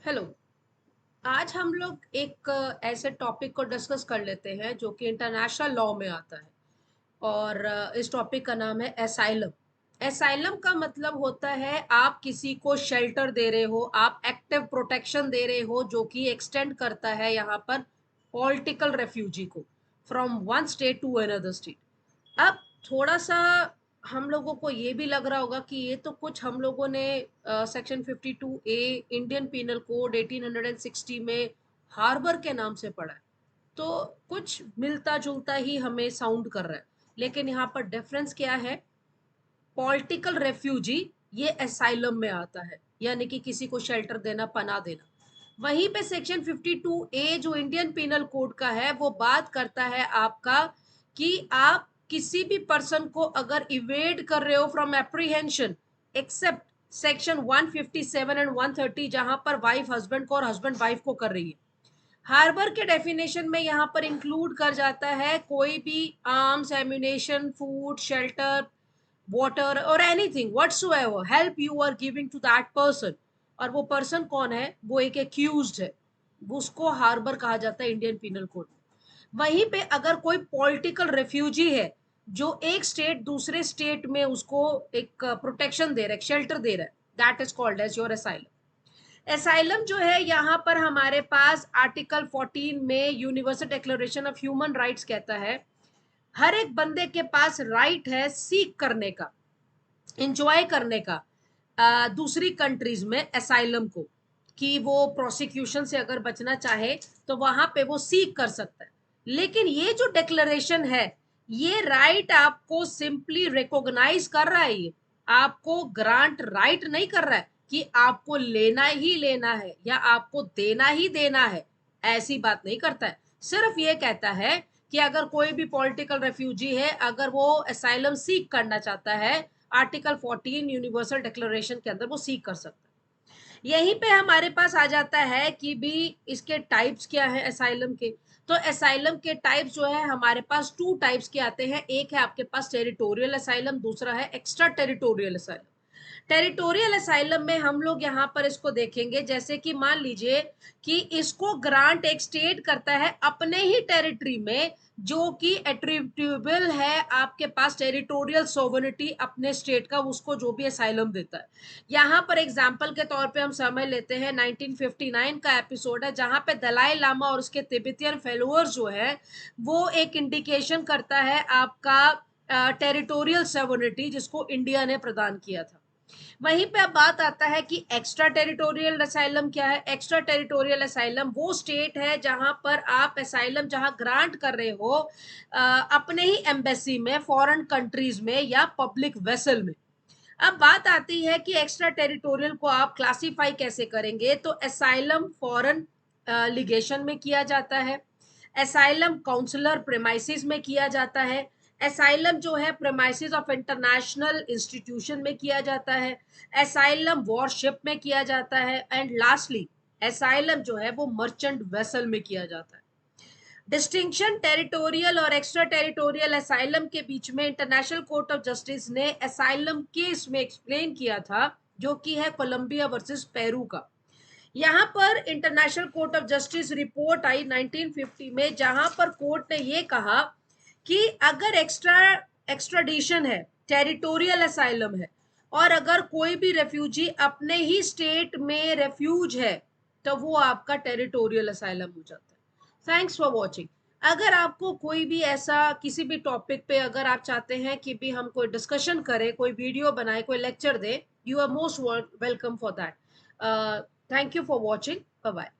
Hello. आज हम लोग एक ऐसे टॉपिक को डिस्कस कर लेते हैं जो कि इंटरनेशनल लॉ में आता है। और इस टॉपिक का नाम है एसाइलम। एसाइलम का मतलब होता है आप किसी को शेल्टर दे रहे हो, आप एक्टिव प्रोटेक्शन दे रहे हो, जो कि एक्सटेंड करता है यहाँ पर पॉलिटिकल रेफ्यूजी को from one state to another state. अब थोड़ा सा हम लोगों को ये भी लग रहा होगा कि ये तो कुछ हम लोगों ने section 52A Indian penal code 1860 में हार्बर के नाम से पढ़ा है, तो कुछ मिलता जुलता ही हमें साउंड कर रहा है। लेकिन यहाँ पर डिफरेंस क्या है? पॉलिटिकल रेफ्यूजी ये एसाइलम में आता है, यानी कि किसी को शेल्टर देना, पनाह देना। वहीं पे सेक्शन 52A जो इंडियन पीनल कोड का है वो बात करता है आपका कि आप किसी भी पर्सन को अगर इवेड कर रहे हो from apprehension, except section 157 and 130 जहां पर वाइफ हस्बैंड को और हस्बैंड वाइफ को कर रही है। हार्बर के डेफिनेशन में यहाँ पर इंक्लूड कर जाता है कोई भी arms, ammunition, food, shelter, water or anything whatsoever help you are giving to that person। और वो पर्सन कौन है? वो एक एक्यूज्ड है, उसको हार्बर कहा जाता है इंडियन पिनल कोड में। वहीं पे अगर कोई पॉलिटिकल रेफ्यूजी है जो एक स्टेट दूसरे स्टेट में उसको एक प्रोटेक्शन दे रहा है, शेल्टर दे रहा है, that is called as your asylum. Asylum जो है यहाँ पर हमारे पास आर्टिकल 14 में universal declaration of human rights कहता है हर एक बंदे के पास राइट है सीख करने का, इंजॉय करने का दूसरी कंट्रीज में एसाइलम को, कि वो प्रोसिक्यूशन से अगर बचना चाहे तो वहां पे वो सीख कर सकता है। लेकिन ये जो डिक्लेरेशन है, ये राइट आपको सिंपली रिकॉग्नाइज कर रहा है, ये आपको ग्रांट राइट नहीं कर रहा है कि आपको लेना ही लेना है या आपको देना ही देना है, ऐसी बात नहीं करता है। सिर्फ ये कहता है कि अगर कोई भी पॉलिटिकल रेफ्यूजी है, अगर वो असाइलम सीख करना चाहता है, आर्टिकल 14 यूनिवर्सल डिक्लेरेशन के अंदर वो सीख कर सकता है। यहीं पे हमारे पास आ जाता है कि भी इसके टाइप्स क्या है असाइलम के। तो असाइलम के टाइप्स जो है हमारे पास टू टाइप्स के आते हैं। एक है आपके पास टेरिटोरियल असाइलम, दूसरा है extra territorial asylum. Territorial asylum में हम लोग यहाँ पर इसको देखेंगे, जैसे कि मान लीजिए कि इसको ग्रांट एक स्टेट करता है अपने ही टेरिटरी में, जो कि एट्रीब्यूटेबल है आपके पास टेरिटोरियल सोवरेनिटी अपने स्टेट का, उसको जो भी असाइलम देता है। यहाँ पर एग्जांपल के तौर पे हम समझ लेते हैं 1959 का एपिसोड है, जहां पे दलाई लामा और उसके तिब्बतियन फॉलोअर्स जो है वो एक इंडिकेशन करता है आपका टेरिटोरियल सोवरेनिटी, जिसको इंडिया ने प्रदान किया था। वहीं पे अब बात आता है कि एक्स्ट्रा टेरिटोरियल असाइलम क्या है। एक्स्ट्रा टेरिटोरियल असाइलम वो स्टेट है जहां पर आप असाइलम जहां ग्रांट कर रहे हो अपने ही एम्बेसी में, फॉरेन कंट्रीज में या पब्लिक वेसल में। अब बात आती है कि एक्स्ट्रा टेरिटोरियल को आप क्लासिफाई कैसे करेंगे। तो असाइलम फॉरेन लिगेशन में किया जाता है, असाइलम काउंसलर प्रेमाइसिस में किया जाता है, असाइलम जो है प्रेमाइसिस ऑफ इंटरनेशनल इंस्टीट्यूशन में किया जाता है, असाइलम वॉरशिप में किया जाता है, एंड लास्टली असाइलम जो है वो मर्चेंट वेसल में किया जाता है। डिस्टिंक्शन टेरिटोरियल और एक्स्ट्रा टेरिटोरियल असाइलम के बीच में इंटरनेशनल कोर्ट ऑफ जस्टिस ने असाइलम केस में एक्सप्लेन किया था, जो कि है कोलंबिया वर्सेस पेरू का। यहाँ पर international court of justice report आई 1950 में, जहां पर कोर्ट ने ये कहा कि अगर एक्स्ट्राडिशन है, टेरिटोरियल असाइलम है, और अगर कोई भी रेफ्यूजी अपने ही स्टेट में रेफ्यूज है, तो वो आपका टेरिटोरियल असाइलम हो जाता है। Thanks for watching. अगर आपको कोई भी ऐसा किसी भी टॉपिक पे अगर आप चाहते हैं कि भी हम कोई डिस्कशन करें, कोई वीडियो बनाए, कोई लेक्चर दे, you are most welcome for that. Thank you for watching. Bye bye.